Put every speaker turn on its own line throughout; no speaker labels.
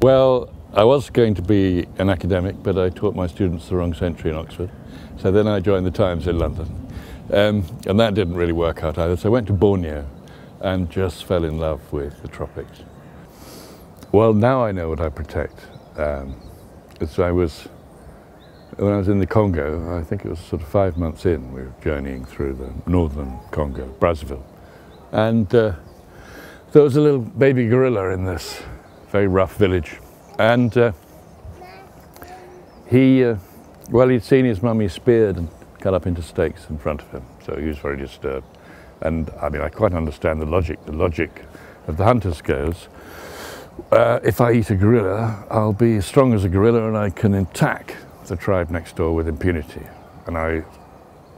Well, I was going to be an academic, but I taught my students the wrong century in Oxford. So then I joined the Times in London. And that didn't really work out either. So I went to Borneo and just fell in love with the tropics. Well, now I know what I protect. When I was in the Congo, I think it was sort of 5 months in, we were journeying through the northern Congo, Brazzaville. And there was a little baby gorilla in this very rough village. And he'd seen his mummy speared and cut up into steaks in front of him. So he was very disturbed. And I mean, I quite understand the logic. The logic of the hunters goes, if I eat a gorilla, I'll be as strong as a gorilla and I can attack the tribe next door with impunity. And I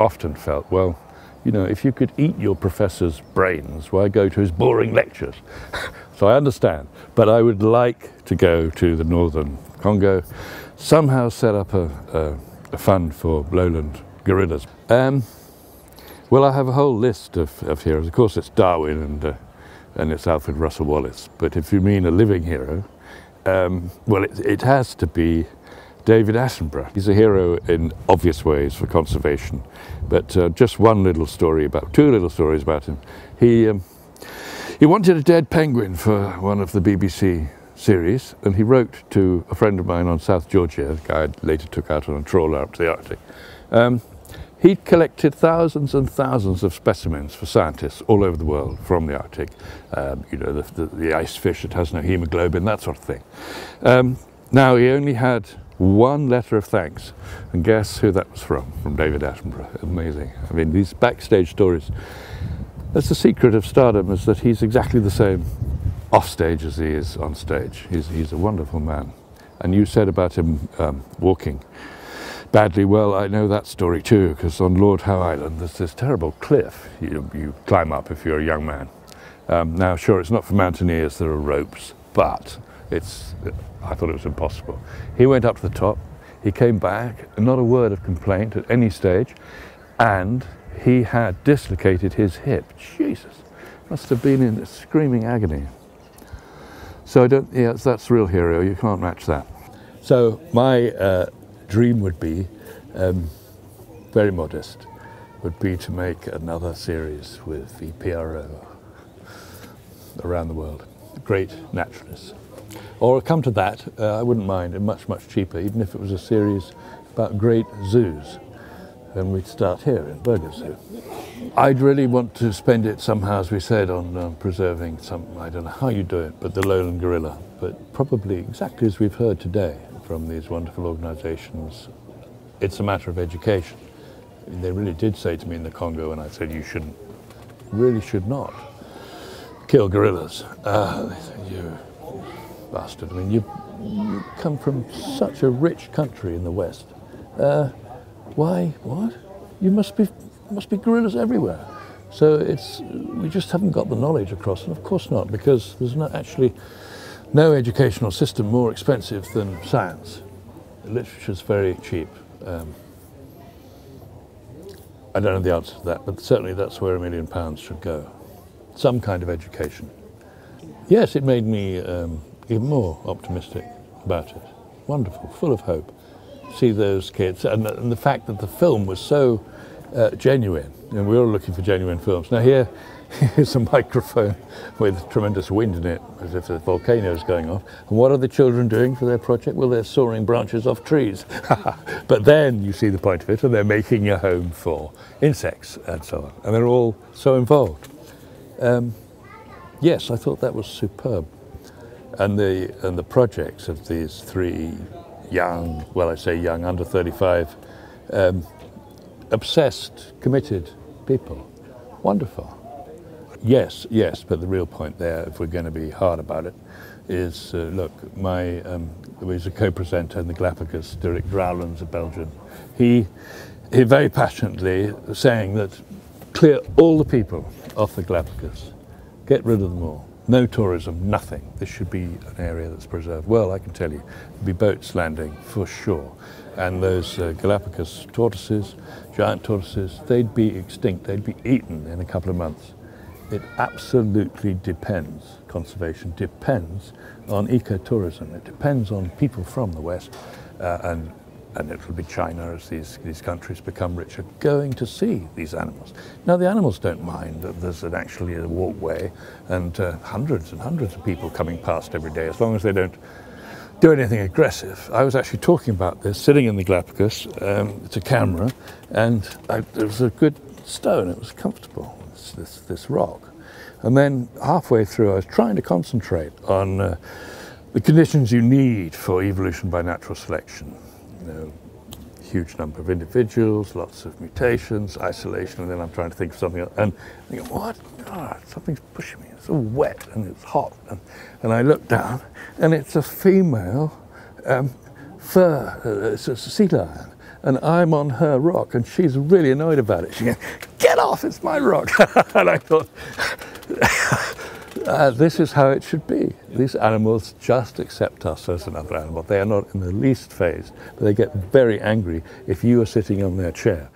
often felt, well, you know, if you could eat your professor's brains, why go to his boring lectures? So I understand, but I would like to go to the northern Congo, somehow set up a fund for lowland gorillas. Well, I have a whole list of heroes. Of course, it's Darwin and it's Alfred Russel Wallace. But if you mean a living hero, well, it has to be David Attenborough. He's a hero in obvious ways for conservation, but just two little stories about him. He wanted a dead penguin for one of the BBC series, and he wrote to a friend of mine on South Georgia, a guy I later took out on a trawler up to the Arctic. He'd collected thousands and thousands of specimens for scientists all over the world from the Arctic. You know, the ice fish that has no hemoglobin, that sort of thing. Now, he only had one letter of thanks, and guess who that was from David Attenborough. Amazing. I mean, these backstage stories. That's the secret of stardom, is that he's exactly the same off stage as he is on stage. He's a wonderful man. And you said about him walking badly. Well, I know that story too, because on Lord Howe Island there's this terrible cliff you climb up if you're a young man. Now, sure, it's not for mountaineers, there are ropes, but I thought it was impossible. He went up to the top, he came back, and not a word of complaint at any stage, and he had dislocated his hip. Jesus, must have been in screaming agony. So that's the real hero, you can't match that. So my dream would be, very modest, would be to make another series with the PRO around the world, great naturalists. Or come to that, I wouldn't mind, much, much cheaper, even if it was a series about great zoos. And we'd start here in Berger Zoo. I'd really want to spend it somehow, as we said, on preserving I don't know how you do it, but the lowland gorilla. But probably exactly as we've heard today from these wonderful organizations, it's a matter of education. I mean, they really did say to me in the Congo, and I said, you really should not kill gorillas. They said, you bastard. I mean, you come from such a rich country in the West. Why? What? You must be gorillas everywhere. So we just haven't got the knowledge across, and of course not, because there's actually no educational system more expensive than science. Literature's very cheap. I don't know the answer to that, but certainly that's where £1 million should go. Some kind of education. Yes, it made me even more optimistic about it. Wonderful, full of hope. See those kids, and the fact that the film was so genuine, and we're all looking for genuine films. Now here's a microphone with tremendous wind in it, as if the volcano is going off. And what are the children doing for their project? Well, they're sawing branches off trees. But then you see the point of it, and they're making a home for insects and so on. And they're all so involved. Yes, I thought that was superb. And the projects of these three young, well, I say young, under 35, obsessed, committed people. Wonderful. Yes, but the real point there, if we're going to be hard about it, is, look, there was a co-presenter in the Galapagos, Dirk Drouwlands, a Belgian. He very passionately saying that clear all the people off the Galapagos, get rid of them all. No tourism, nothing. This should be an area that's preserved. Well, I can tell you, there'll be boats landing for sure. And those Galapagos tortoises, giant tortoises, they'd be extinct. They'd be eaten in a couple of months. It absolutely depends, conservation depends on ecotourism. It depends on people from the West and it will be China as these countries become richer, going to see these animals. Now the animals don't mind that there's actually a walkway and hundreds and hundreds of people coming past every day, as long as they don't do anything aggressive. I was actually talking about this, sitting in the Galapagos, it's a camera, and there was a good stone, it was comfortable, this rock. And then halfway through I was trying to concentrate on the conditions you need for evolution by natural selection. You know, huge number of individuals, lots of mutations, isolation, and then I'm trying to think of something else. And I think, what? Oh, something's pushing me. It's all wet and it's hot. And I look down, and it's a female it's a sea lion. And I'm on her rock, and she's really annoyed about it. She goes, "Get off, it's my rock." And I thought, this is how it should be. These animals just accept us as another animal. They are not in the least phased, but they get very angry if you are sitting on their chair.